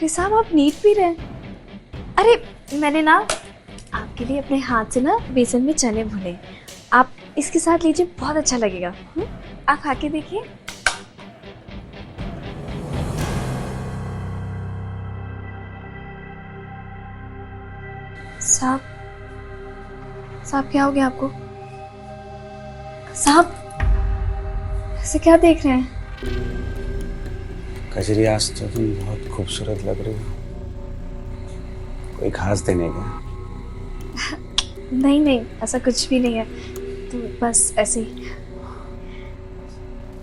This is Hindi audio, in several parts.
अरे साहब आप नीट भी रहे हैं। अरे मैंने ना आपके लिए अपने हाथ से ना बेसन में चने भुने, आप इसके साथ लीजिए, बहुत अच्छा लगेगा। आप खा के देखिए। साहब साहब क्या हो गया आपको? साहब ऐसे क्या देख रहे हैं? कजरी, आज तो तुम बहुत खूबसूरत लग रही हो। कोई खास दिन है क्या? नहीं नहीं, ऐसा कुछ भी नहीं है, तो बस ऐसे ही।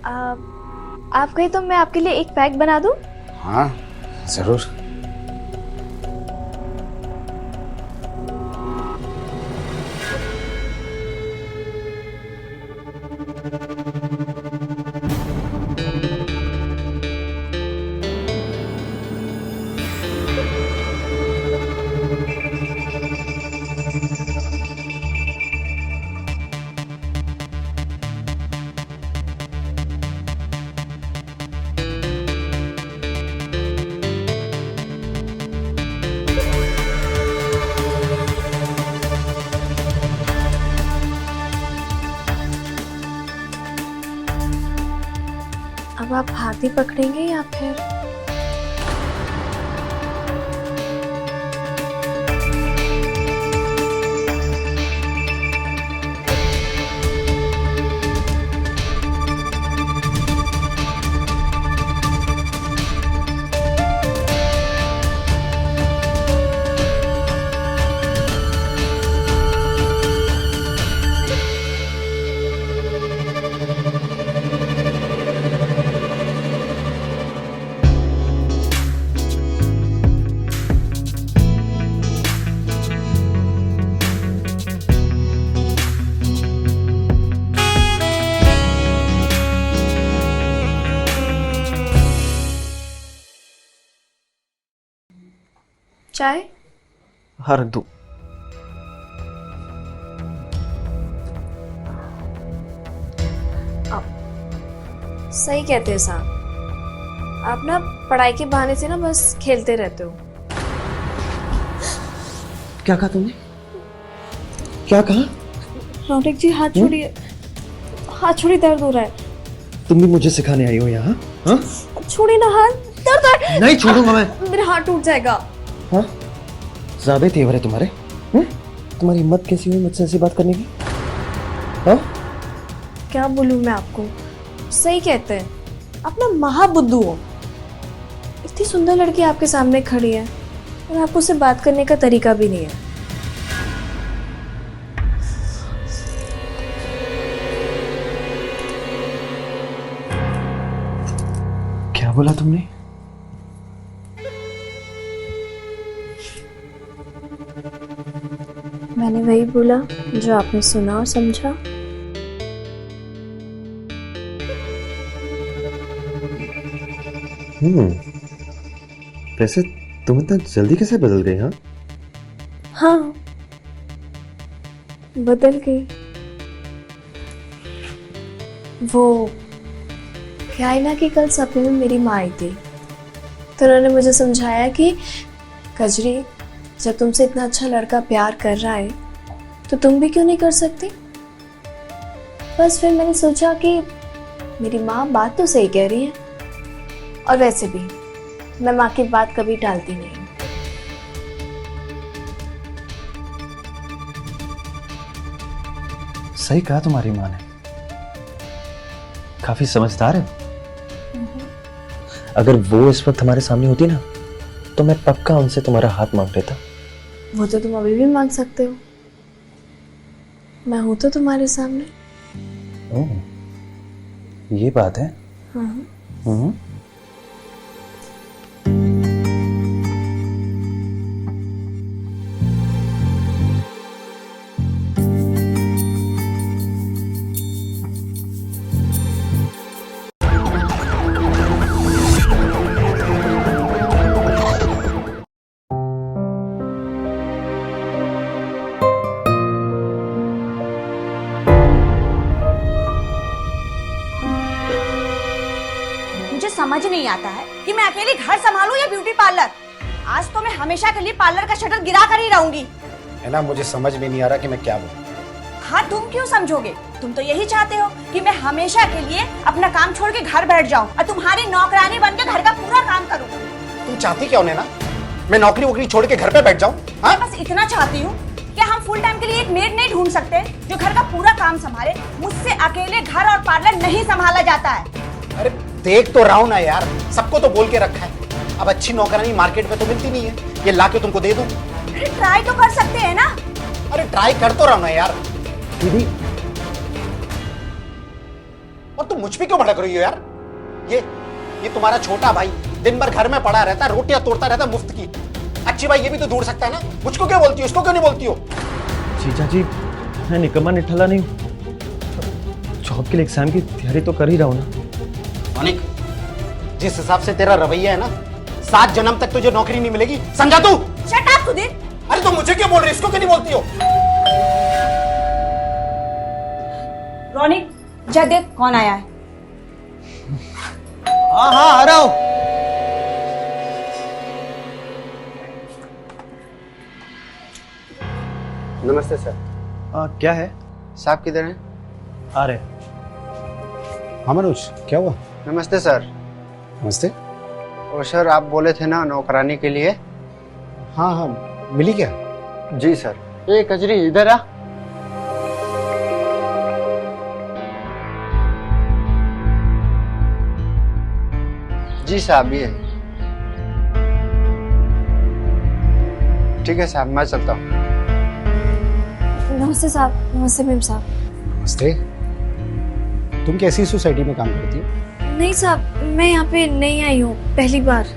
आप कहीं तो मैं आपके लिए एक पैक बना दूं? हाँ जरूर। अब आप हाथ ही पकड़ेंगे या फिर? चाय? हाँ रख दो। सही कहते हैं साहब, आप ना पढ़ाई के बहाने से ना बस खेलते रहते हो। क्या कहा तुमने? क्या कहा? रौनक जी हाथ छोड़िए, हाथ छोड़िए, दर्द हो रहा है। तुम भी मुझे सिखाने आई हो यहाँ? हाँ? छोड़िए ना हाथ, दर्द हो रहा है। नहीं छोड़ूंगा मैं। मेरा हाथ टूट जाएगा। हाँ? ज़्यादा तेवर है तुम्हारे? तुम्हारी हिम्मत कैसी हुई मुझसे ऐसी बात करने की? हाँ? क्या बोलूं मैं आपको, सही कहते हैं, आप ना महाबुद्धू हो। इतनी सुंदर लड़की आपके सामने खड़ी है और आपको उससे बात करने का तरीका भी नहीं है। क्या बोला तुमने? मैंने वही बोला जो आपने सुना और समझा। वैसे तुम इतना जल्दी कैसे बदल गए? हाँ? हाँ, बदल गई। वो क्या है ना कि कल सपने में मेरी माँ आई थी, तो उन्होंने मुझे समझाया कि कजरी, जब तुमसे इतना अच्छा लड़का प्यार कर रहा है तो तुम भी क्यों नहीं कर सकती। बस फिर मैंने सोचा कि मेरी माँ बात तो सही कह रही है, और वैसे भी मैं माँ की बात कभी टालती नहीं। सही कहा तुम्हारी माँ ने, काफी समझदार है। अगर वो इस वक्त हमारे सामने होती ना तो मैं पक्का उनसे तुम्हारा हाथ मांग लेता। वो तो तुम अभी भी मांग सकते हो, मैं हूं तो तुम्हारे सामने। ये बात है। हाँ। समझ नहीं आता है कि मैं अकेले घर संभालूं या ब्यूटी पार्लर। आज तो मैं हमेशा के लिए पार्लर का शटर गिरा कर ही रहूंगी। है ना, मुझे समझ में नहीं आ रहा कि मैं क्या बोलूं। हाँ, तुम क्यों समझोगे? तुम तो यही चाहते हो कि मैं हमेशा के लिए अपना काम छोड़ के घर बैठ जाऊं और तुम्हारी नौकरानी बन के घर का पूरा काम करूं। तुम चाहती क्या होने ना, मैं नौकरी वोकरी छोड़ के घर पे बैठ जाऊं? हाँ, बस इतना चाहती हूँ कि हम फुल टाइम के लिए एक मेड नहीं ढूंढ सकते जो घर का पूरा काम संभाले? मुझसे अकेले घर और पार्लर नहीं संभाला जाता है। अरे देख तो रहा हूं ना यार, सबको तो बोल के रखा है। अब अच्छी नौकरानी मार्केट में तो मिलती नहीं है, ये ला के तुमको दे दूं। अरे ट्राई तो कर सकते हैं ना। अरे ट्राई कर तो रहा हूं ना यार। दीदी, और तुम मुझ पे क्यों भड़क रही हो यार? ये तुम्हारा छोटा भाई दिन भर घर में पड़ा रहता है, रोटियां तोड़ता रहता है मुफ्त की। अच्छी भाई ये भी तो ढूंढ सकता है ना। मुझको क्यों बोलती हो, इसको क्यों नहीं बोलती हो? जीजा जी, मैं निकम्मा निठल्ला नहीं हूँ। जॉब के लिए एग्जाम की तैयारी तो कर ही रहा हूँ ना। अनिक, जिस हिसाब से तेरा रवैया है ना, 7 जन्म तक तुझे नौकरी नहीं मिलेगी, समझा तू? Shut up Sudhir. अरे तुम मुझे क्यों बोल रही, इसको क्यों नहीं बोलती हो? रोनिक, जा देख कौन आया है। हाँ हाँ, आ रहा हूँ। नमस्ते सर। क्या है? साहब किधर हैं? आ रहे। हाँ मनोज, क्या हुआ? नमस्ते सर। नमस्ते। और सर आप बोले थे ना नौकरानी के लिए? हाँ हाँ, मिली क्या? जी सर। ए कजरी इधर आ। जी साहब ये। ठीक है साहब, मैं चलता हूँ। नमस्ते साहब। नमस्ते मैम साहब। नमस्ते। तुम कैसी सोसाइटी में काम करती हो? नहीं साहब, मैं यहाँ पे नहीं आई हूँ, पहली बार।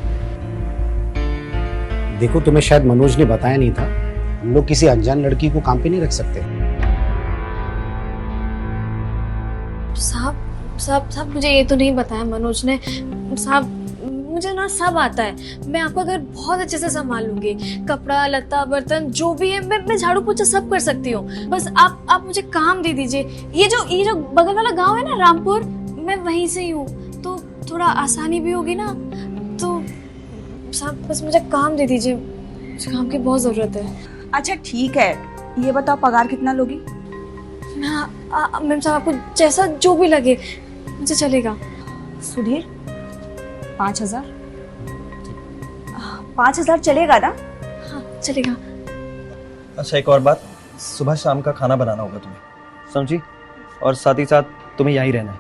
देखो, तुम्हें शायद मनोज ने बताया नहीं था, हम लोग किसी अनजान लड़की को काम पे नहीं रख सकते। साहब मुझे ये तो नहीं बताया मनोज ने। साहब मुझे ना सब आता है, मैं आपका घर बहुत अच्छे से संभाल लूंगी। कपड़ा लत्ता बर्तन जो भी है मैं झाड़ू पोछा सब कर सकती हूँ। बस आप मुझे काम दे दीजिए। ये जो बगल वाला गांव है ना, रामपुर, मैं वहीं से ही हूँ, तो थोड़ा आसानी भी होगी ना। तो साहब बस मुझे काम दे दीजिए, मुझे काम की बहुत जरूरत है। अच्छा ठीक है, ये बताओ पगार कितना लोगी? मैम साहब, आपको जैसा जो भी लगे, मुझे चलेगा। सुधीर, 5,000? 5,000 चलेगा ना? हाँ चलेगा। अच्छा एक और बात, सुबह शाम का खाना बनाना होगा तुम्हें, समझी? और साथ ही साथ तुम्हें यहीं रहना है,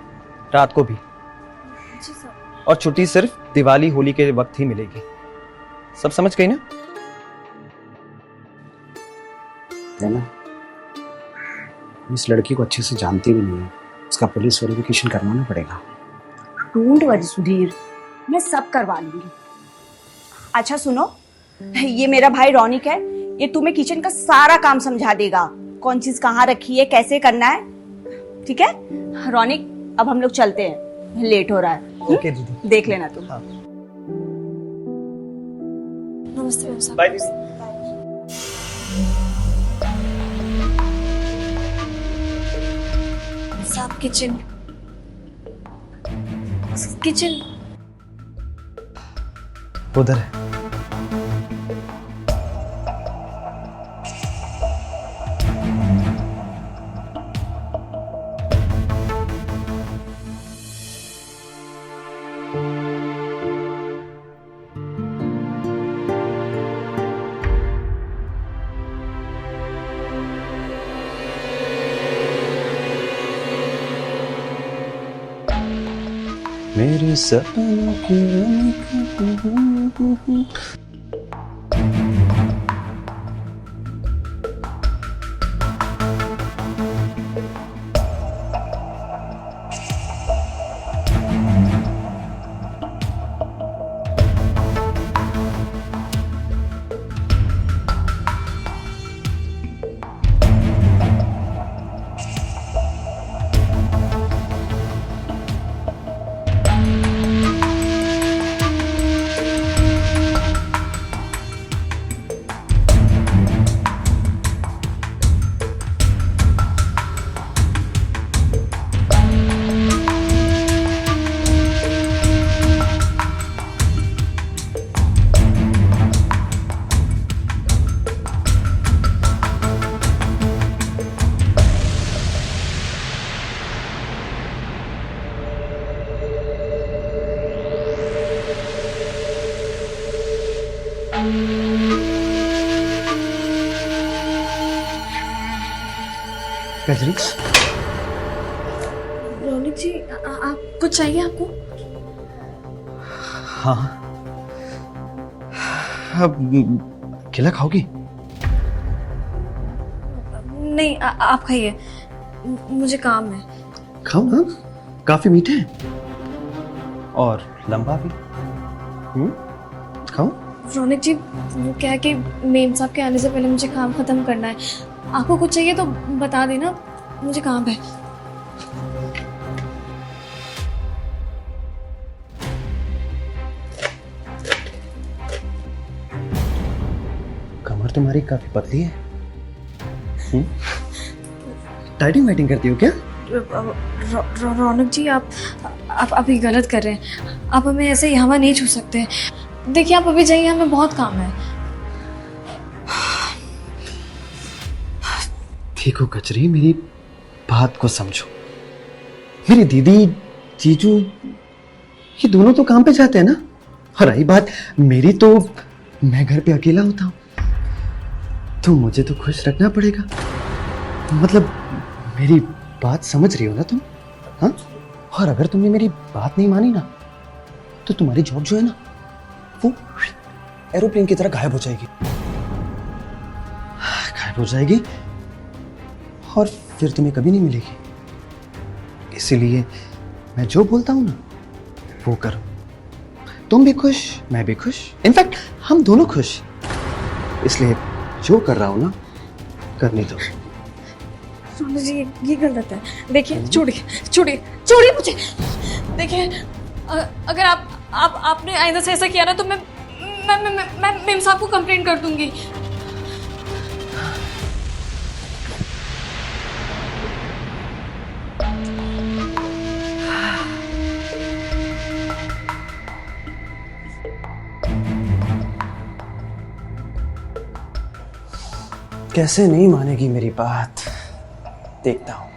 रात को भी। जी सर। और छुट्टी सिर्फ दिवाली होली के वक्त ही मिलेगी। सब समझ गई ना? है ना, इस लड़की को अच्छे से जानती भी नहीं है, उसका पुलिस वेरिफिकेशन करवाना पड़ेगा। डोंट वरी सुधीर, मैं सब करवा लूंगी। अच्छा सुनो, ये मेरा भाई रौनिक है, ये तुम्हें किचन का सारा काम समझा देगा, कौन चीज कहाँ रखी है, कैसे करना है। ठीक है रौनिक, अब हम लोग चलते हैं, लेट हो रहा है। ओके दीदी, देख लेना तुम। हाँ। नमस्ते मैम साहब। बाय दीदी। साहब किचन उधर है। मेरे सपनों की कजरी, रौनक जी आप कुछ चाहिए आपको? हाँ अब केला खाओगी? नहीं आप खाइए, मुझे काम है। खाओ ना, काफी मीठे हैं और लंबा भी। खाओ। रौनक जी वो क्या है कि मेम साहब के आने से पहले मुझे काम खत्म करना है। आपको कुछ चाहिए तो बता देना, मुझे काम है। कमर तुम्हारी काफी पतली है। डाइटिंग वाइटिंग करती हो क्या? रौनक जी आप अभी गलत कर रहे हैं। आप हमें ऐसे ही हवा नहीं छू सकते। देखिए आप अभी जाइए, हमें बहुत काम है। देखो कचरी, मेरी बात को समझो। मेरी दीदी, जीजू, ये दोनों तो काम पे जाते हैं ना। और रही बात मेरी, तो मैं घर पे अकेला होता हूँ, तो मुझे तो खुश रखना पड़ेगा। मतलब मेरी बात समझ रही हो ना तुम? हाँ, और अगर तुमने मेरी बात नहीं मानी ना, तो तुम्हारी जॉब जो है ना, वो एरोप्लेन की तरह गायब हो जाएगी। गायब हो जाएगी और फिर तुम्हें कभी नहीं मिलेगी। इसीलिए मैं जो बोलता हूं ना, वो करो। तुम भी खुश, मैं भी खुश, इनफैक्ट हम दोनों खुश। इसलिए जो कर रहा हूं ना, करने दो। रौनक जी ये गलत है। देखिए छोड़िए मुझे। देखिए अगर आपने आइंदा से ऐसा किया ना, तो मैं मेम साहब को कंप्लेंट कर दूंगी। कैसे नहीं मानेगी मेरी बात, देखता हूं।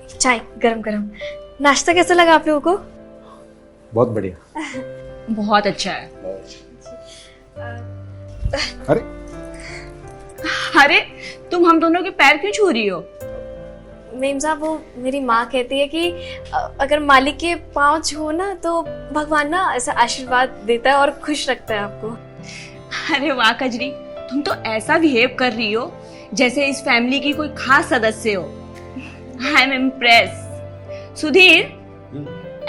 चाय गरम गरम। नाश्ता कैसा लगा आप लोगों को? बहुत बढ़िया। बहुत अच्छा है। अरे अरे तुम हम दोनों के पैर क्यों छू रही हो? मेम साहब वो मेरी माँ कहती है कि अगर मालिक के पाँव छुओ ना, तो भगवान ना ऐसा आशीर्वाद देता है और खुश रखता है आपको। अरे वाह कजरी, तुम तो ऐसा बिहेव कर रही हो जैसे इस फैमिली की कोई खास सदस्य हो। I am impress. सुधीर,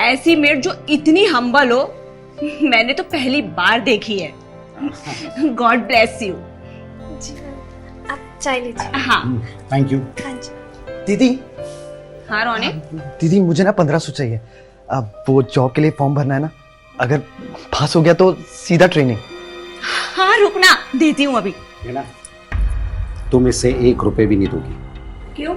ऐसी मेड जो इतनी हम्बल हो, मैंने तो पहली बार देखी है। God bless you. जी मैम, आप चाय लीजिए। हाँ थैंक यू। हाँ जी। दीदी, हाँ रोने, दीदी मुझे ना 1500 चाहिए। अब वो जॉब के लिए फॉर्म भरना है ना, अगर पास हो गया तो सीधा ट्रेनिंग। हाँ रुकना, देती हूँ अभी। ना, तुम इसे 1 रुपए भी नहीं दोगी। क्यों?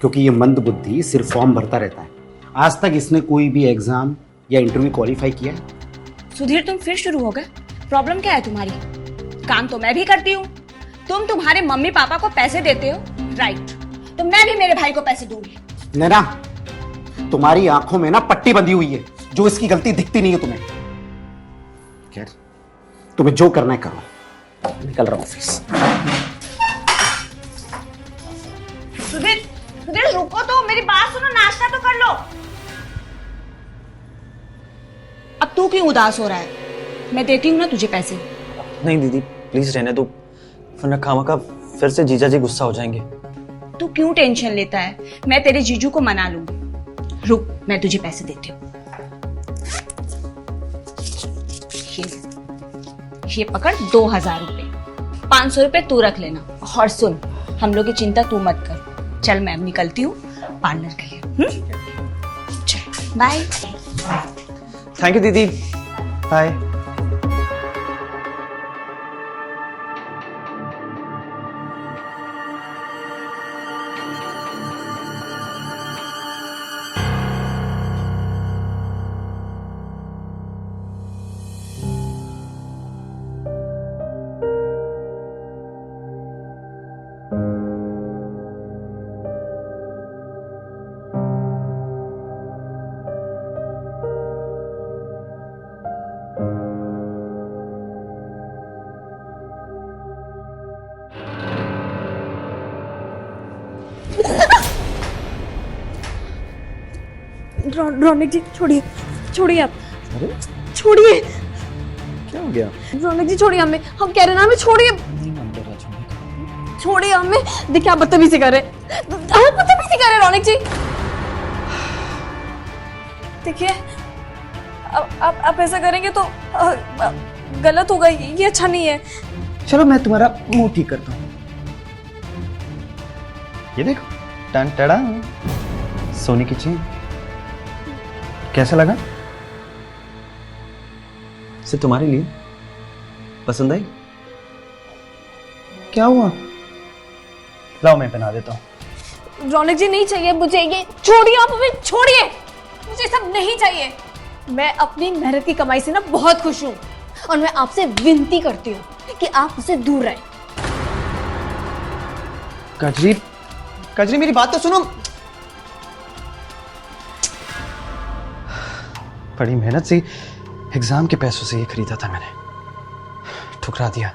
क्योंकि ये मंद बुद्धि सिर्फ फॉर्म भरता रहता है। आज तक इसने कोई भी एग्जाम या इंटरव्यू क्वालिफाई किया है? सुधीर तुम फिर शुरू हो गए। प्रॉब्लम क्या है तुम्हारी? काम तो मैं भी करती हूँ। तुम तुम्हारे मम्मी पापा को पैसे देते हो, राइट? तो मैं भी मेरे भाई को पैसे दूंगी। नैना, तुम्हारी आंखों में ना पट्टी बंधी हुई है, जो इसकी गलती दिखती नहीं है तुम्हें। खैर, तुम्हें जो करना है करो। निकल रहा हूं ऑफिस। सुधीर, सुधीर रुको तो, मेरी बात सुनो, नाश्ता तो कर लो। अब तू क्यों उदास हो रहा है? मैं देती हूँ ना तुझे पैसे। नहीं दीदी, प्लीज रहने दो, वरना खामखा फिर से जीजा जी गुस्सा हो जाएंगे। तू क्यों टेंशन लेता है? मैं तेरे जीजू को मना लूंगी। रुक, मैं तुझे पैसे देती हूँ। ये पकड़ 2000 रुपए। 500 रुपए तू रख लेना। और सुन, हम लोग की चिंता तू मत कर। चल मैं अब निकलती हूँ पार्लर के लिए। चल बाय। थैंक यू दीदी, बाय। रौनक जी छोड़िए, छोड़िए आप, अरे छोड़िए क्या हो गया? रौनक जी, छोड़िए हमें, हम कह रहे हैं ना हमें छोड़िए, छोड़िए हमें। देखिए आप बदतमीजी कर रहे हैं, आप बदतमीजी कर रहे हैं रौनक जी। देखिए आप ऐसा करेंगे तो गलत होगा, ये अच्छा नहीं है। चलो मैं तुम्हारा मुंह ठीक करता हूँ। ये देखो, टन टड़ा सोने की चेन। कैसा लगा? सिर्फ तुम्हारे लिए पसंद आई? क्या हुआ? लाओ मैं पहना देता हूँ। रौनक जी नहीं चाहिए मुझे ये, छोड़िए आप हमें, छोड़िए, मुझे सब नहीं चाहिए। मैं अपनी मेहनत की कमाई से ना बहुत खुश हूँ और मैं आपसे विनती करती हूँ कि आप मुझसे दूर रहें। कजरी, कजरी मेरी बात तो सुनो। बड़ी मेहनत से एग्जाम के पैसों से ये खरीदा था मैंने, ठुकरा दिया।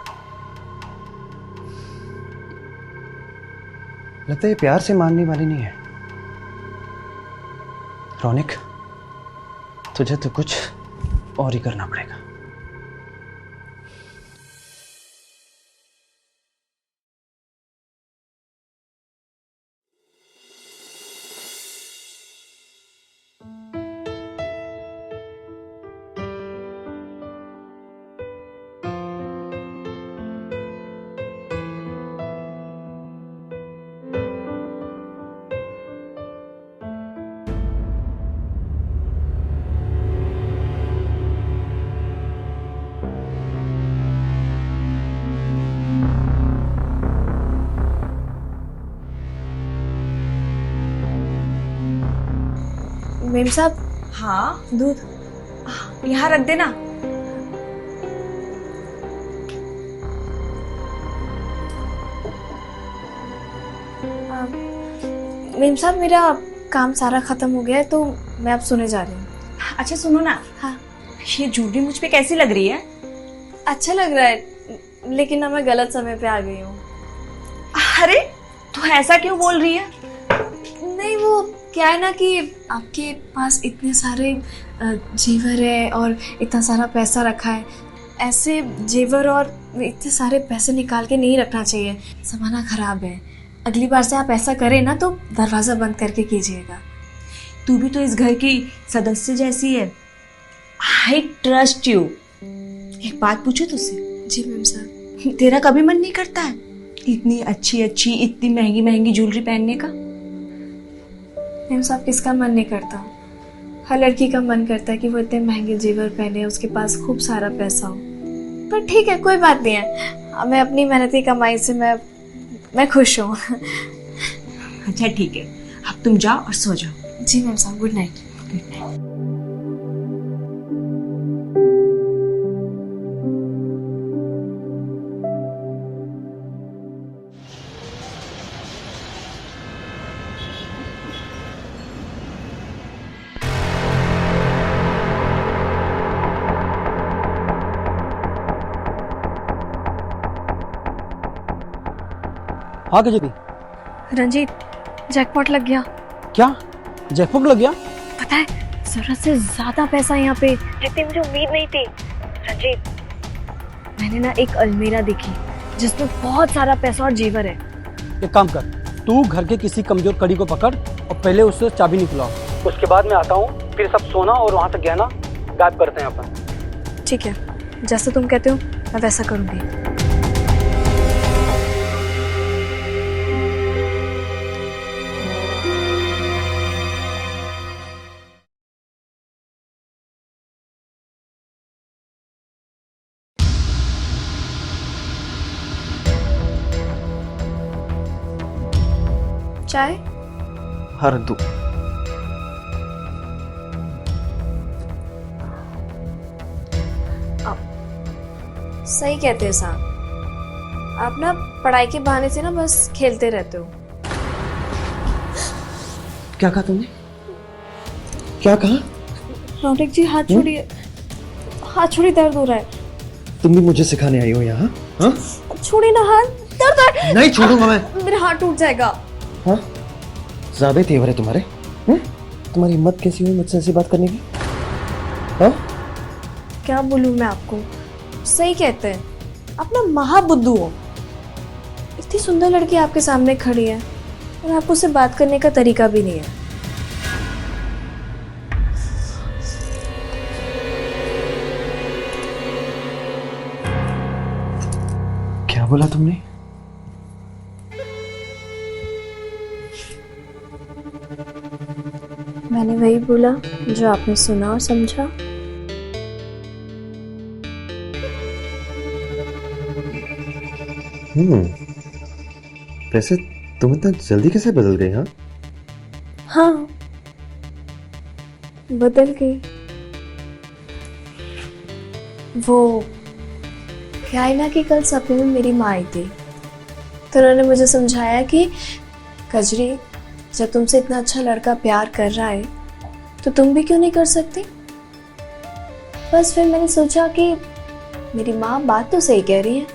लगता है ये प्यार से मानने वाली नहीं है। रौनक, तुझे तो कुछ और ही करना पड़ेगा। मेम साहब, हाँ, दूध। यहाँ रख देना। मेम साहब, मेरा काम सारा खत्म हो गया है तो मैं अब सोने जा रही हूँ। अच्छा सुनो ना, हाँ, ये ज्वेलरी मुझ पे कैसी लग रही है? अच्छा लग रहा है, लेकिन ना मैं गलत समय पे आ गई हूँ। अरे तू ऐसा क्यों बोल रही है? नहीं, वो क्या है ना कि आपके पास इतने सारे जेवर है और इतना सारा पैसा रखा है, ऐसे जेवर और इतने सारे पैसे निकाल के नहीं रखना चाहिए, ज़माना ख़राब है। अगली बार से आप ऐसा करें ना तो दरवाज़ा बंद करके कीजिएगा। तू भी तो इस घर की सदस्य जैसी है। I trust you. एक बात पूछूं तुझसे? जी मैम साहब। तेरा कभी मन नहीं करता है इतनी अच्छी अच्छी, इतनी महंगी महंगी ज्वेलरी पहनने का? मैम साहब, किसका मन नहीं करता? हर लड़की का मन करता है कि वो इतने महंगे जेवर पहने, उसके पास खूब सारा पैसा हो। पर ठीक है, कोई बात नहीं है, मैं अपनी मेहनत की कमाई से मैं खुश हूँ। अच्छा ठीक है, अब तुम जाओ और सो जाओ। जी मैम साहब, गुड नाइट। Good night. हाँ कजरी, रंजीत, जैकपॉट लग गया। क्या जैकपॉट लग गया? पता है, जरूरत से ज्यादा पैसा यहाँ पे, जितनी मुझे उम्मीद नहीं थी। रंजीत, मैंने ना एक अलमीरा देखी जिसमें बहुत सारा पैसा और जेवर है। एक काम कर, तू घर के किसी कमजोर कड़ी को पकड़ और पहले उससे चाबी निकलाओ, उसके बाद मैं आता हूँ, फिर सब सोना और वहाँ से गहना गायब करते हैं अपन। ठीक है, जैसा तुम कहते हो मैं वैसा करूँगी। चाय? हाँ रख दो। सही कहते हैं साहब, आप ना पढ़ाई के बहाने से ना बस खेलते रहते हो। क्या कहा तुमने? क्या कहा? रौनक जी, हाथ छोड़िए, हाथ छोड़िए, दर्द हो रहा है। तुम भी मुझे सिखाने आई हो यहाँ? हाँ? छोड़िए ना हाथ, दर्द है। नहीं छोड़ूंगा मैं। मेरा हाथ टूट जाएगा। हाँ? ज़्यादा तेवर है तुम्हारे? तुम्हारी हिम्मत कैसी हुई मुझसे ऐसी बात करने की? हाँ? क्या बोलूँ मैं आपको, सही कहते हैं, आप ना महाबुद्धू हो। इतनी सुंदर लड़की आपके सामने खड़ी है और आपको उससे बात करने का तरीका भी नहीं है। क्या बोला तुमने? मैंने वही बोला जो आपने सुना और समझा। वैसे तुम इतना जल्दी कैसे बदल गए? हाँ, हाँ, बदल गई। वो क्या है ना कि कल सपने में मेरी माँ आई थी, तो उन्होंने मुझे समझाया कि कजरी, जब तुमसे इतना अच्छा लड़का प्यार कर रहा है तो तुम भी क्यों नहीं कर सकती। बस फिर मैंने सोचा कि मेरी माँ बात तो सही कह रही है,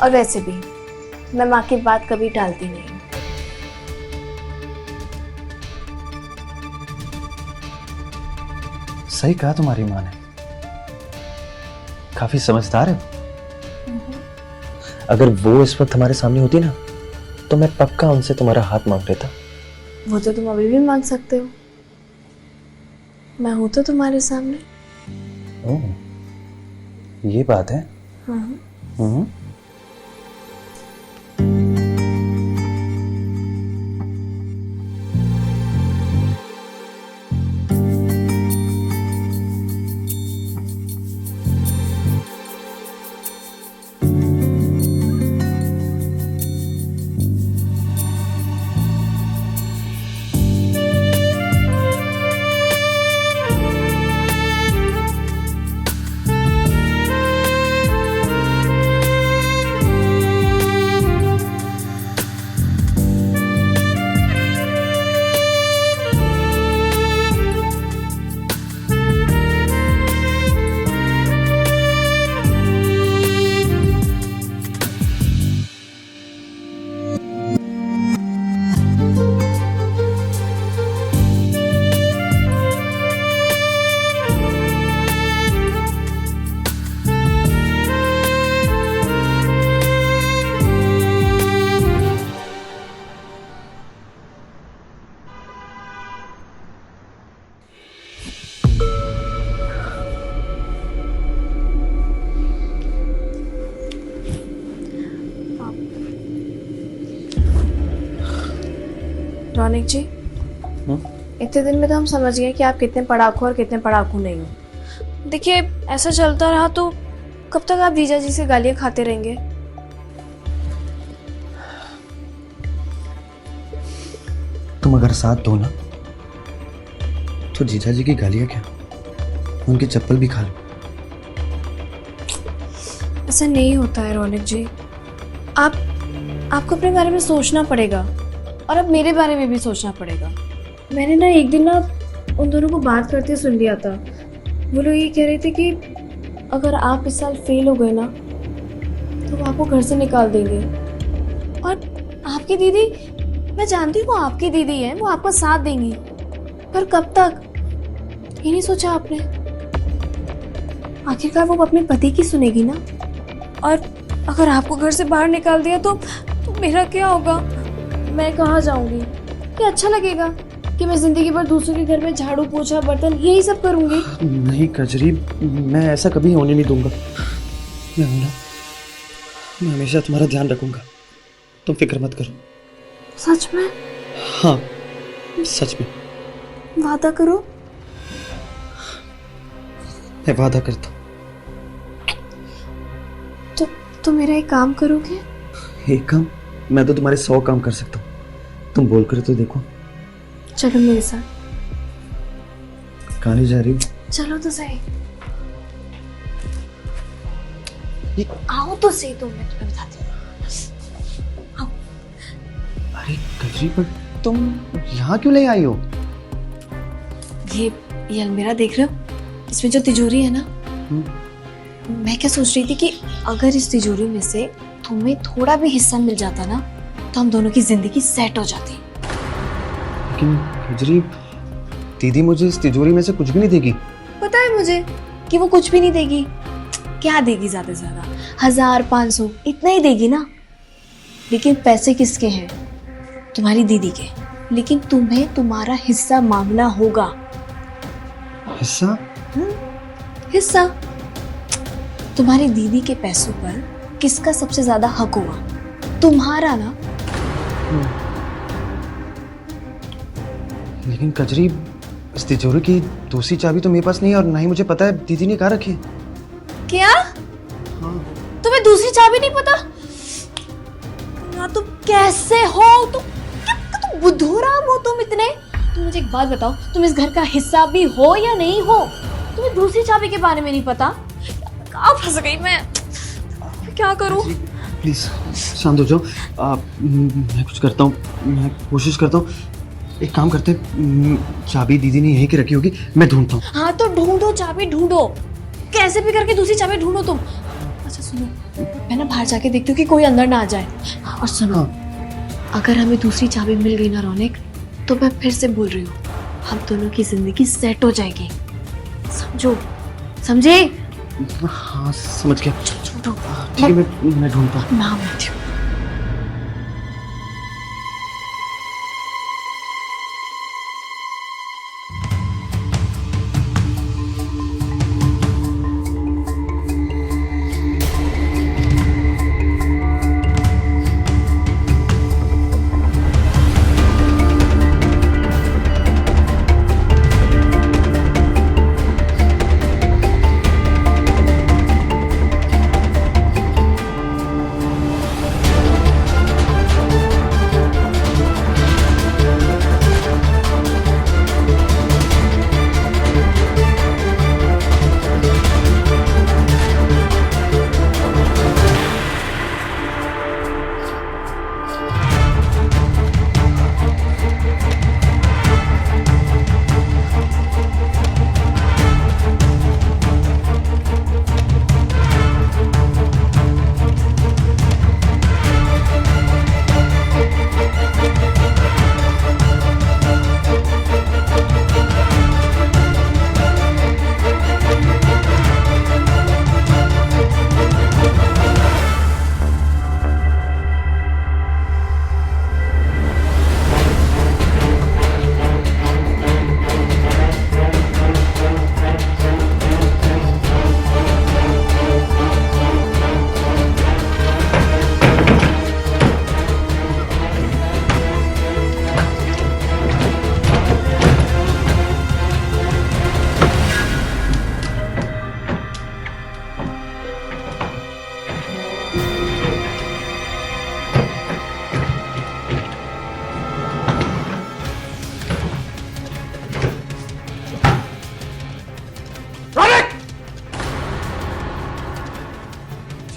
और वैसे भी मैं माँ की बात कभी टालती नहीं। सही कहा तुम्हारी माँ ने, काफी समझदार है। अगर वो इस वक्त हमारे सामने होती ना तो मैं पक्का उनसे तुम्हारा हाथ मांग लेता। वो तो तुम अभी भी मांग सकते हो, मैं हूं तो तुम्हारे सामने। ओह, ये बात है। हाँ। हम्म। रौनक जी, इतने दिन में तो हम समझ गए कि आप कितने पढ़ाकू और कितने पढ़ाकू नहीं हो। देखिए, ऐसा चलता रहा तो कब तक आप जीजा जी से गालियां खाते रहेंगे? तुम अगर साथ दो ना तो जीजा जी की गालियां क्या, उनकी चप्पल भी खा लो। ऐसा नहीं होता है रौनक जी, आपको अपने बारे में सोचना पड़ेगा, और अब मेरे बारे में भी सोचना पड़ेगा। मैंने ना एक दिन ना उन दोनों को बात करते सुन लिया था। वो लोग ये कह रहे थे कि अगर आप इस साल फेल हो गए ना तो वो आपको घर से निकाल देंगे। और आपकी दीदी, मैं जानती हूँ वो आपकी दीदी है, वो आपका साथ देंगी, पर कब तक? ये नहीं सोचा आपने? आखिरकार वो अपने पति की सुनेगी ना, और अगर आपको घर से बाहर निकाल दिया तो मेरा क्या होगा? मैं कहाँ जाऊंगी? क्या अच्छा लगेगा कि मैं जिंदगी भर दूसरों के घर में झाड़ू पोछा बर्तन यही सब करूंगी? नहीं कजरी, मैं ऐसा कभी होने नहीं दूंगा। मैं हूं ना, मैं हमेशा तुम्हारा ध्यान रखूंगा, तुम फिक्र मत करो। सच में? हाँ, सच में। वादा करो। मैं वादा करता हूँ। तो मेरा एक काम करोगे? एक काम? मैं तो तुम्हारे 100 काम कर सकता हूँ, तुम बोल कर तो देखो। चलो मेरे साथ। कहाँ ले जा रही हो? चलो तो सही, आओ तो सही, तो मैं तुम्हें बताती हूँ। आओ। अरे कजरी, पर तुम यहाँ क्यों ले आई हो? ये अलमीरा देख रहे हो? इसमें जो तिजोरी है ना, मैं क्या सोच रही थी कि अगर इस तिजोरी में से तुम्हें थोड़ा भी हिस्सा मिल जाता ना तो हम दोनों की जिंदगी सेट हो जाती। लेकिन कजरी, दीदी मुझे इस तिजोरी में से कुछ भी नहीं देगी। पता है मुझे कि वो कुछ भी नहीं देगी। क्या देगी ज्यादा से ज्यादा 1,000-500 इतना ही देगी ना। लेकिन पैसे किसके हैं? तुम्हारी दीदी के। लेकिन तुम्हें तुम्हारा हिस्सा मांगना होगा। हिस्सा? हिस्सा। तुम्हारी दीदी के पैसों पर किसका सबसे ज्यादा हक हुआ? तुम्हारा ना। लेकिन कजरी, इस तिजोरी की दूसरी चाबी तो मेरे पास नहीं है और ना ही मुझे पता है दीदी ने कहाँ रखी है। क्या? तुम्हें दूसरी चाबी नहीं पता? ना तुम कैसे हो? तुम बुद्धूराम हो तुम इतने। तुम मुझे एक बात बताओ, तुम इस घर का हिस्सा भी हो या नहीं हो? तुम्हें दूसरी चाबी के बारे में नहीं पता? कहाँ फंस गई मैं क्या करूं? प्लीज शांत हो जाओ। मैं कुछ करता हूँ, मैं कोशिश करता हूँ। एक काम करते हैं, चाबी दीदी ने यहीं की रखी होगी, मैं ढूंढता हूँ। हाँ तो ढूंढो, चाबी ढूंढो, कैसे भी करके दूसरी चाबी ढूंढो तुम। अच्छा सुनो, मैं ना बाहर जाके देखती हूँ कि कोई अंदर ना आ जाए। और सुनो, अगर हमें दूसरी चाबी मिल गई ना रौनक, तो मैं फिर से बोल रही हूँ, हम दोनों की जिंदगी सेट हो जाएगी। समझो, समझे? हाँ समझ गया। छोड़ो, ठीक है, मैं ढूंढता हूँ। नाम लेती हूँ।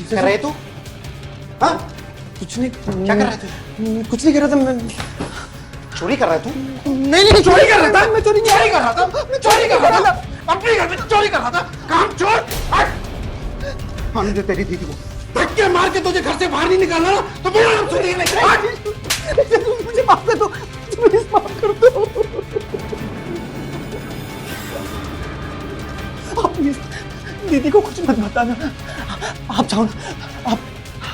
कर रहे तू? हाँ? कुछ नहीं। क्या कर रहे थे? कुछ नहीं कर रहा था मैं। चोरी कर रहा है तू? नहीं चोरी कर रहा था? मैं चोरी नहीं कर रहा था। मैं चोरी कर रहा था। अपने घर में चोरी कर रहा था। काम चोर। हट। आने दे तेरी दीदी को। धक्के मार के तुझे घर से बाहर नहीं निकालना ना, तो मेरा नाम सुनिए नहीं। मुझे माफ कर दो, प्लीज माफ कर दो। आप प्लीज दीदी को कुछ मत बताना। आप जाओ ना,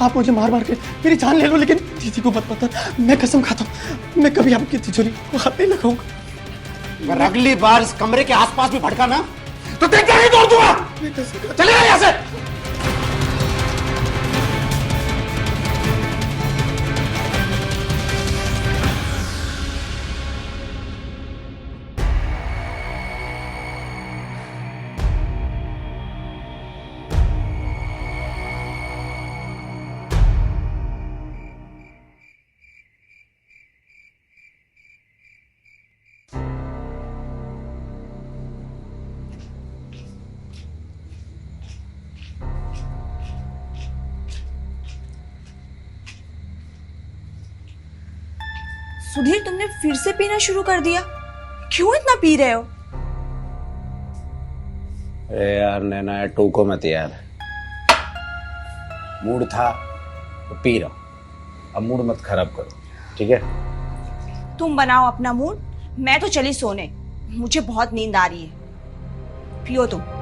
आप मुझे मार मार के मेरी जान ले लो, लेकिन दीदी को मत बताना। मैं कसम खाता हूँ, मैं कभी आपकी तिजोरी को हाथ नहीं लगाऊंगा। अगर अगली बार इस कमरे के आसपास भी भटका ना, तो देख के नहीं तोड़ दूंगा। चले जाओ यहाँ से। सुधीर, तुमने फिर से पीना शुरू कर दिया? क्यों इतना पी रहे हो? अरे यार नैना यार, टोको मत यार। मूड था तो पी रहा हूं, अब मूड मत खराब करो, ठीक है? तुम बनाओ अपना मूड, मैं तो चली सोने। मुझे बहुत नींद आ रही है, पियो तुम।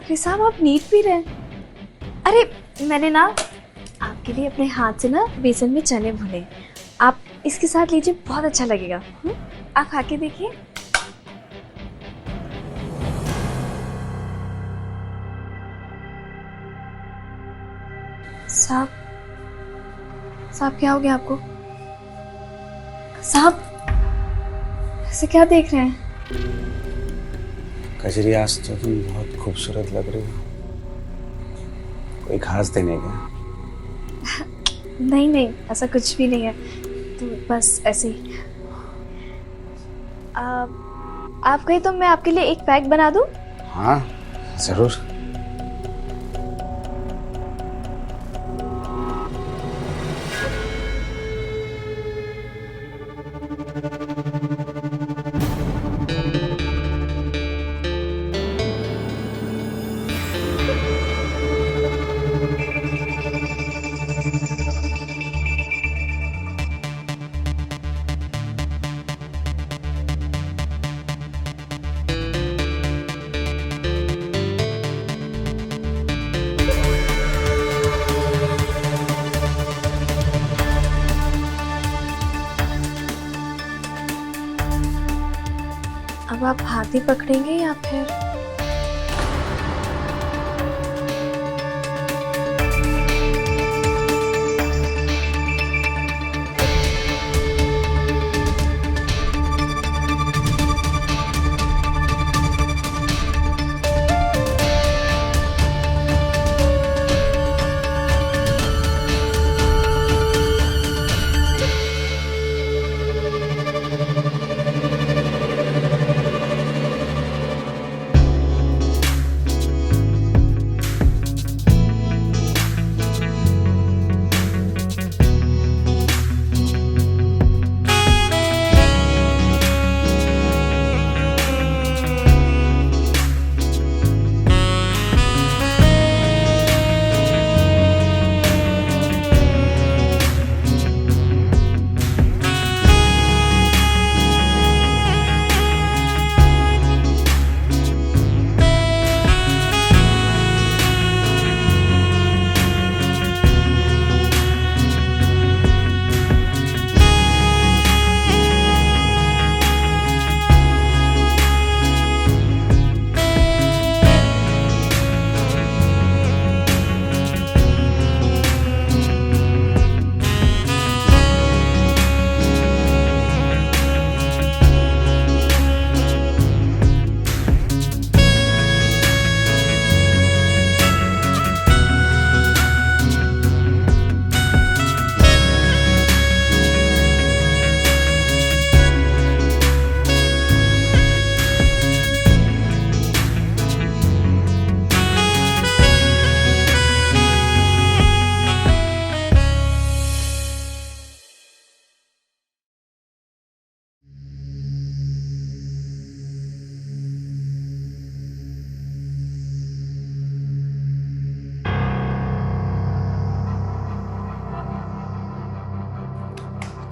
अरे साहब, आप नीट पी रहे हैं? अरे मैंने ना आपके लिए अपने हाथ से ना बेसन में चने भुने, आप इसके साथ लीजिए, बहुत अच्छा लगेगा। आप खा के देखिए। साहब, साहब क्या हो गया आपको? साहब ऐसे क्या देख रहे हैं? कजरी, आज तो तुम बहुत खूबसूरत लग रही हो। कोई खास दिन है क्या? नहीं नहीं, ऐसा कुछ भी नहीं है, तो बस ऐसे ही। आप कहीं तो मैं आपके लिए एक पैक बना दूं? हाँ जरूर। अब आप हाथ ही पकड़ेंगे या फिर?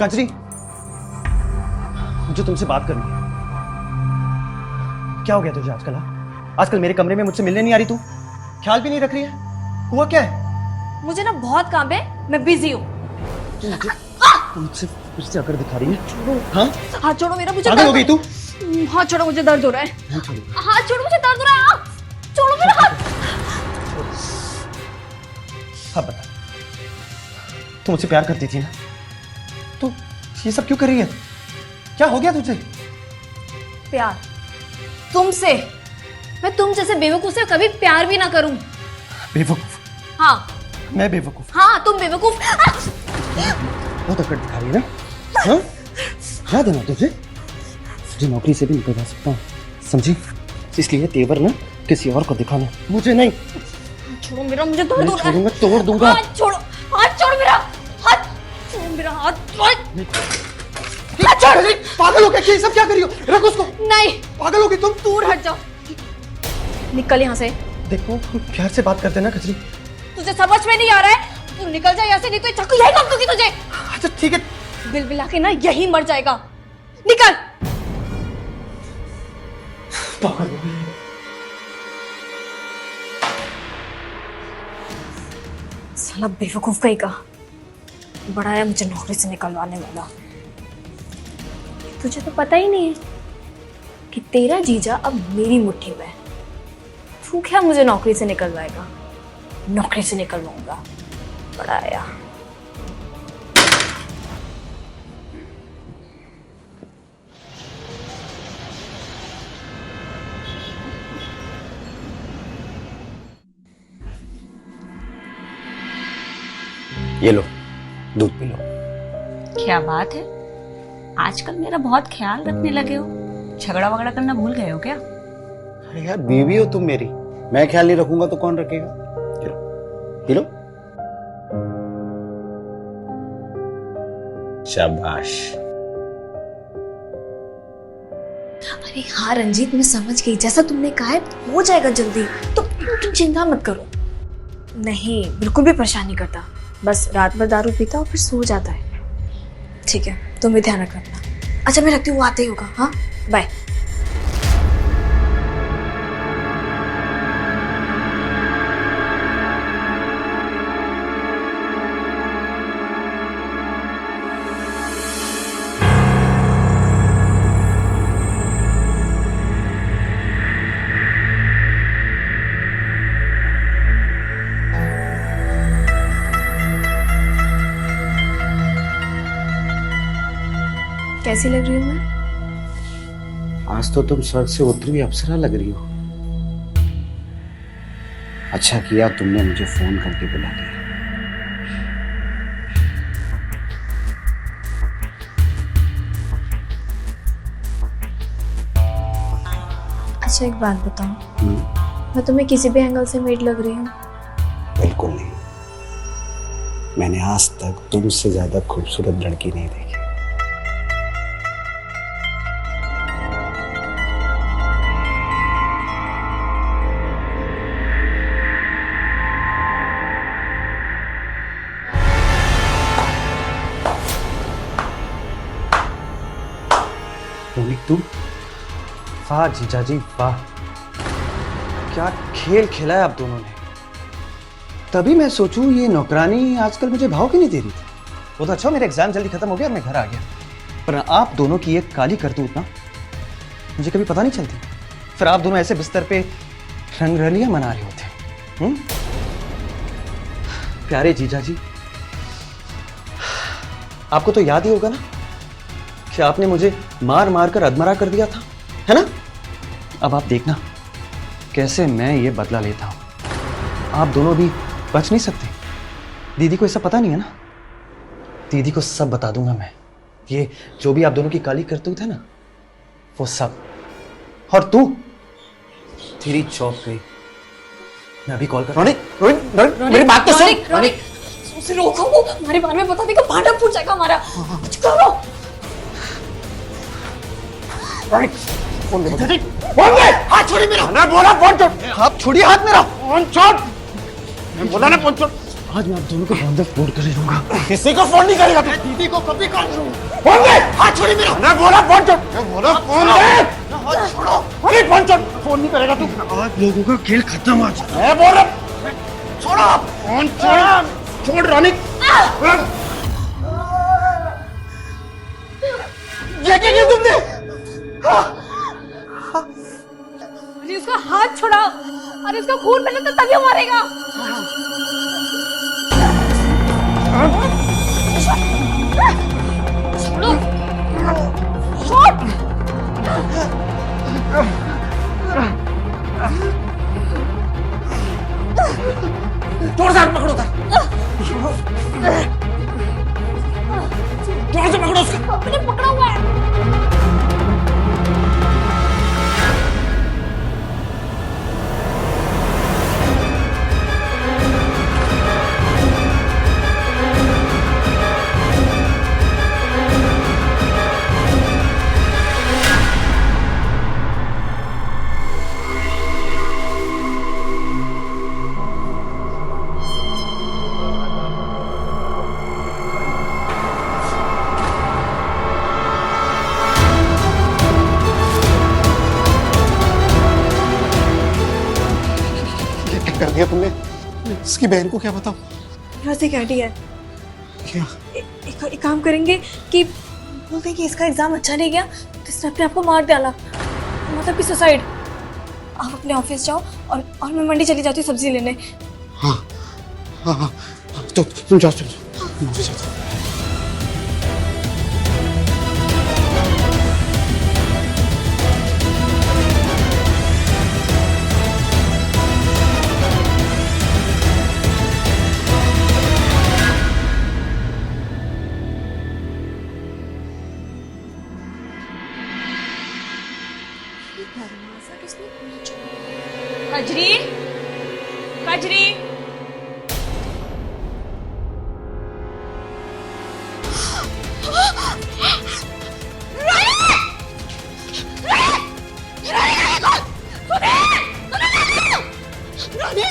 कजरी, मुझे तुमसे बात करनी है। क्या हो गया तुझे आजकल? आजकल मेरे कमरे में मुझसे मिलने नहीं आ रही तू? ख्याल भी नहीं रख रही है? हुआ क्या है? मुझे ना बहुत काम है, मैं बिजी हूँ। तू मुझसे फिर से अकड़ दिखा रही है? हाँ? हाथ छोड़ो मेरा, मुझे पागल हो गई तू? हाथ छोड़ो, मुझे दर्द हो रहा है। नहीं छोड़ूंगा। हाथ छोड़ो, मुझे दर्द हो रहा है। छोड़ो मेरा हाथ। हाँ बता, तू मुझसे प्यार करती थी ना? तो ये सब क्यों कर रही है? क्या हो गया तुझे? प्यार तुमसे? मैं तुम जैसे बेवकूफ से कभी प्यार भी ना करूं। बेवकूफ? हाँ मैं बेवकूफ? हाँ, तुम बेवकूफ। बहुत अकड़ दिखा रही है ना? हाँ? याद है ना तुझे? तुझे नौकरी से भी निकलवा सकता हूँ। समझी? इसलिए तेवर ना किसी और को दिखाना, मुझे नहीं। छोड़ो मेरा, मुझे दर्द नहीं हो रहा है। छोड़ूंगा, तोड़ दूंगा। हाथ छोड़ो, हाथ छोड़ मेरा, हाथ छोड़ मेरा, हाथ छोड़। पागल हो क्या? ये सब क्या करी हो? रख उसको। नहीं, पागल हो गई तुम? दूर हट जाओ, निकल यहाँ से। देखो प्यार से बात करते ना कजरी। तुझे समझ में नहीं आ रहा है? तू निकल जा यहाँ से, नहीं तो चाकू यही काट दूंगी तुझे। अच्छा ठीक है। बिलबिला के ना यही मर जाएगा। निकल। पागल हो गई। साला बेवकूफ कहीं का बड़ा है मुझे नौकरी से निकलवाने वाला। तुझे तो पता ही नहीं है कि तेरा जीजा अब मेरी मुट्ठी में है। तू क्या मुझे नौकरी से निकलवाएगा? नौकरी से निकलवाऊंगा, बड़ा आया। ये लो, दूध पी लो। क्या बात है, आजकल मेरा बहुत ख्याल रखने लगे हो। झगड़ा वगड़ा करना भूल गए हो क्या? अरे यार बीवी हो तुम मेरी, मैं ख्याल नहीं रखूंगा तो कौन रखेगा? चलो पी लो। शाबाश। अरे हाँ रंजीत, मैं समझ गई, जैसा तुमने कहा है हो जाएगा जल्दी, तो तुम चिंता मत करो। नहीं, बिल्कुल भी परेशान नहीं करता, बस रात भर दारू पीता और फिर सो जाता है। ठीक है, तुम भी ध्यान रखना। अच्छा मैं रखती हूँ, वो आते ही होगा। हाँ बाय। कैसी लग रही हूँ मैं? आज तो तुम स्वर्ग से उतरी हुई अप्सरा लग रही हो। अच्छा किया तुमने मुझे फोन करके बुला लिया। अच्छा एक बात बताओ, मैं तुम्हें किसी भी एंगल से मेड लग रही हूँ? बिल्कुल नहीं, मैंने आज तक तुमसे ज्यादा खूबसूरत लड़की नहीं देखी। रोनिक तू? वाह जीजा जी वाह, क्या खेल खेला है आप दोनों ने। तभी मैं सोचूं ये नौकरानी आजकल मुझे भाव क्यों नहीं दे रही थी। वो तो अच्छा मेरा एग्जाम जल्दी खत्म हो गया, मैं घर आ गया, पर आप दोनों की एक काली करतूत ना मुझे कभी पता नहीं चलती। फिर आप दोनों ऐसे बिस्तर पे रंगरलियां मना रहे होते। प्यारे जीजा जी, आपको तो याद ही होगा ना कि आपने मुझे मार मार कर अधमरा कर दिया था, है ना? अब आप देखना कैसे मैं ये बदला लेता हूं। आप दोनों भी बच नहीं सकते। दीदी को ऐसा पता नहीं है ना, दीदी को सब बता दूंगा मैं। ये जो भी आप दोनों की काली करतूत है ना, वो सब। और तू, तेरी चौक गई। मैं अभी कॉल कर। रोनिक मेरी बात तो सुन। रोनिक उसे रोको, वो हमारे बारे में बता देगा, भांडा फूट जाएगा हमारा। कुछ करो। रोनिक फोन दे। फोन दे। हाथ छोड़ी मेरा। मैं बोला फोन छोड़। आप छोड़िए हाथ मेरा। फोन छोड़। मैं बोला ना फोन छोड़। आज मैं आप दोनों को बंद फोन कर दूंगा। किसी को फोन नहीं करेगा तू। दीदी को कभी कर दूंगा। फोन दे। हाथ छोड़ी मेरा। मैं बोला फोन छोड़। मैं बोला फोन दे। हाथ छोड़ो। अरे फोन छोड़। फोन नहीं करेगा तू। आज लोगों का खेल खत्म आज। मैं बोला छोड़ो। फोन छोड़। छोड़ रोनिक। ये क्या किया तुमने? अरे उसका हाथ छोड़ा, अरे उसका खून बहे तो तभी वो मरेगा। छोड़ो, छोड़। जोर से पकड़ो था। जोर से पकड़ो उसका। मैंने पकड़ा हुआ है। किया तुमने? इसकी बहन को क्या बताऊं? बस एक आइडिया है। क्या? एक काम करेंगे कि बोलते हैं कि इसका एग्जाम अच्छा नहीं गया तो इसने अपने आप को मार डाला, मतलब कि सुसाइड। आप अपने ऑफिस जाओ और मैं मंडी चली जाती हूँ सब्जी लेने। हाँ हाँ हाँ, तो तुम जाओ, चलो मैं ऑफिस जाता हूँ। कजरी, कजरी,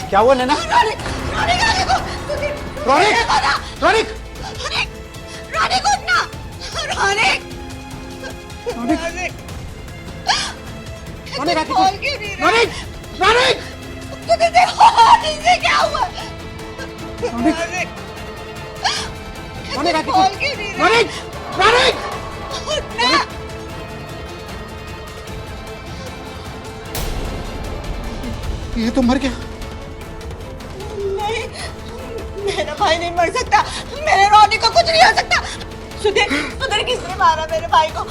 क्या हुआ नैना? रोनिक, रोनिक, रोनिक आके रोनिक, रोनिक, रोनिक आके रोनिक, रोनिक, ये तो मर गया। नहीं, मेरा भाई नहीं मर सकता, मेरे रोनी को कुछ नहीं हो सकता। सुधीर, सुधीर किसने मारा मेरे भाई को?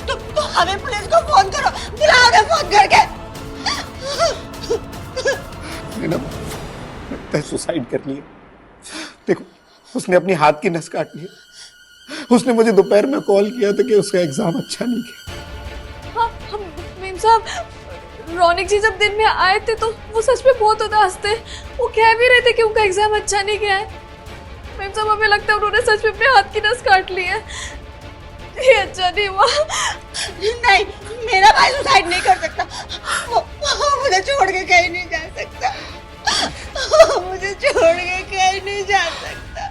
तुम हमें पुलिस को फोन करो, बुलाओ उन्हें फोन करके। मैडम, लगता है सुसाइड कर लिया। देखो, उसने अपनी हाथ की नस काट ली। उसने मुझे दोपहर में कॉल किया था कि उसका एग्जाम अच्छा नहीं गया। हाँ, मेम साहब, रौनक जी जब दिन में आए थे तो वो सच में बहुत उदास थे। वो कह भी रहे थे कि उनका एग्जाम अच्छा नहीं गया है। मेम साहब, हमें लगता है उन्होंने सच में अपने हाथ की नस काट ली है। ये अच्छा नहीं हुआ। नहीं, मेरा भाई सुसाइड नहीं कर सकता। वो मुझे छोड़ के कहीं नहीं जा सकता। मुझे छोड़ के कहीं नहीं जा सकता।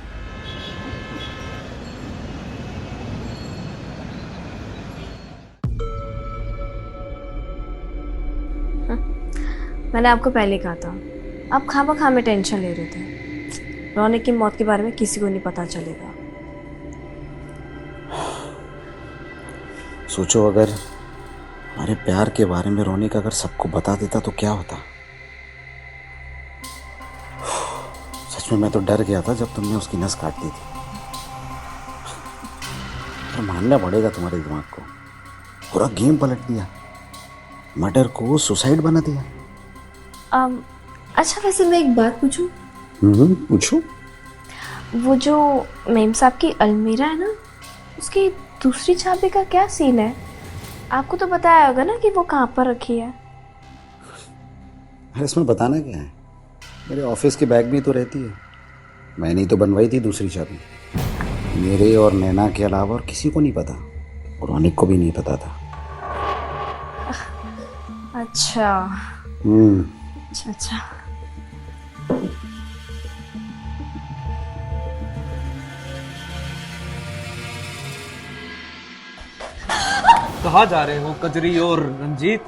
मैंने आपको पहले कहा था, आप खामखा में टेंशन ले रहे थे। रौनक की मौत के बारे में किसी को नहीं पता चलेगा। सोचो अगर हमारे प्यार के बारे में रोनिक अगर सबको बता देता तो क्या होता। सच में मैं तो डर गया था जब तुमने उसकी नस काट दी थी। पर मानना पड़ेगा तुम्हारे दिमाग को, पूरा गेम पलट दिया, मर्डर को सुसाइड बना दिया। अच्छा, वैसे मैं एक बात पूछूं? पूछो। वो जो मेम साहब की अलमीरा है ना, उसकी दूसरी चाबी का क्या सीन है? आपको तो बताया होगा ना कि वो कहाँ पर रखी है। अरे इसमें बताना क्या है, मेरे ऑफिस के बैग में तो रहती है। मैंने ही तो बनवाई थी दूसरी चाबी। मेरे और नैना के अलावा और किसी को नहीं पता, और रोनिक को भी नहीं पता था। अच्छा अच्छा अच्छा। कहाँ जा रहे हो कजरी और रंजीत?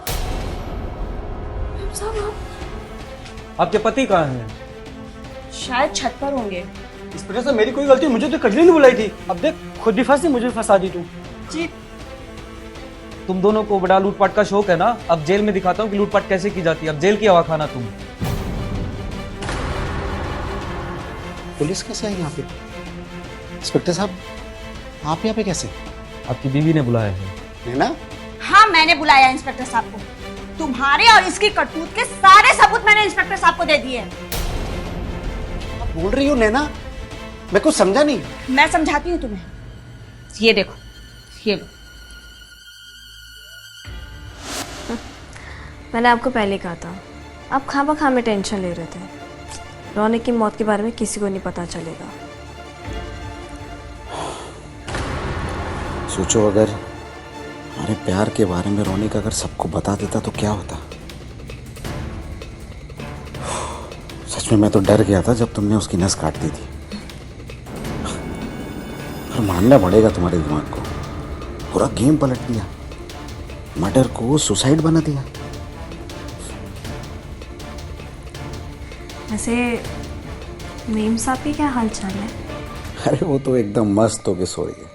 आपके पति कहाँ हैं? शायद छत पर होंगे। इस वजह से मेरी कोई गलती, मुझे तो कजरी नहीं बुलाई थी। अब देख, खुद भी फंसी, मुझे फंसा दी तू। जी, तुम दोनों को बड़ा लूटपाट का शौक है ना। अब जेल में दिखाता हूँ कि लूटपाट कैसे की जाती है। अब जेल की हवा खाना तुम। पुलिस कैसे आई यहाँ पे? इंस्पेक्टर साहब, आप यहाँ पे कैसे? आपकी बीवी ने बुलाया है। नैना? हाँ, मैंने बुलाया इंस्पेक्टर साहब को। तुम्हारे और इसकी करतूत के सारे सबूत मैंने इंस्पेक्टर साहब को दे दिए। आप बोल रही हो नैना? मैं कुछ समझा नहीं। मैं समझाती हूँ तुम्हें। ये देखो, ये लो। मैंने आपको पहले कहा था, आप खामखा में टेंशन ले रहे थे। रौनक की मौत के बारे में किसी को नहीं पता चलेगा। सोचो अगर हमारे प्यार के बारे में रोनिक अगर सबको बता देता तो क्या होता। सच में मैं तो डर गया था जब तुमने उसकी नस काट दी थी। पर मानना पड़ेगा तुम्हारे दिमाग को, पूरा गेम पलट दिया, मर्डर को सुसाइड बना दिया। वैसे मेम साहब की क्या हाल चाल है? अरे वो तो एकदम मस्त होके सो रही है।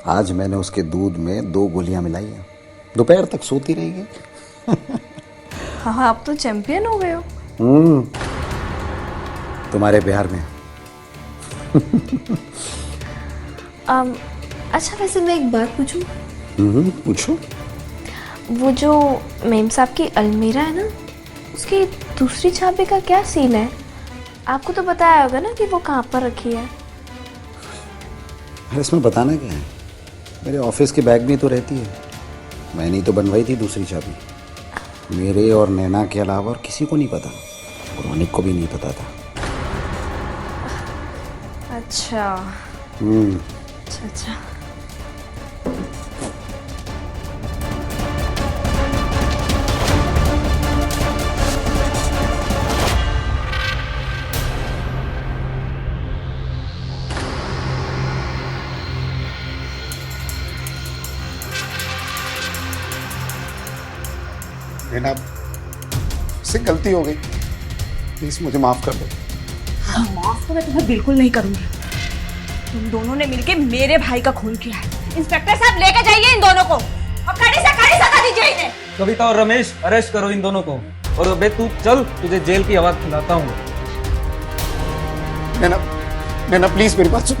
आज मैंने उसके दूध में 2 गोलियां मिलाई हैं, दोपहर तक सोती रहेगी। हाँ, आप तो चैंपियन हो गए हो। तुम्हारे प्यार में। अच्छा, वैसे मैं एक बात पूछूं? पूछो। वो जो मेम साहब की अलमीरा है ना, उसकी दूसरी चाबी का क्या सीन है? आपको तो बताया होगा ना कि वो कहाँ पर रखी है। अरे इसमें बताना क्या है, मेरे ऑफिस के बैग में तो रहती है। मैंने ही तो बनवाई थी दूसरी चाबी। मेरे और नैना के अलावा और किसी को नहीं पता, और रोनिक को भी नहीं पता था। अच्छा अच्छा अच्छा। नैना, से गलती हो गई, प्लीज मुझे माफ कर दो। माफ तो मैं तुम्हें बिल्कुल नहीं करूंगी। तुम दोनों ने मिलके मेरे भाई का खून किया है। इंस्पेक्टर साहब लेके जाइए इन दोनों को और कड़ी से कड़ी सजा दीजिए इन्हें। कविता और रमेश, अरेस्ट करो इन दोनों को। और अबे तू चल, तुझे जेल की आवाज खिलाता हूँ। नैना, नैना प्लीज मेरी बात सुन।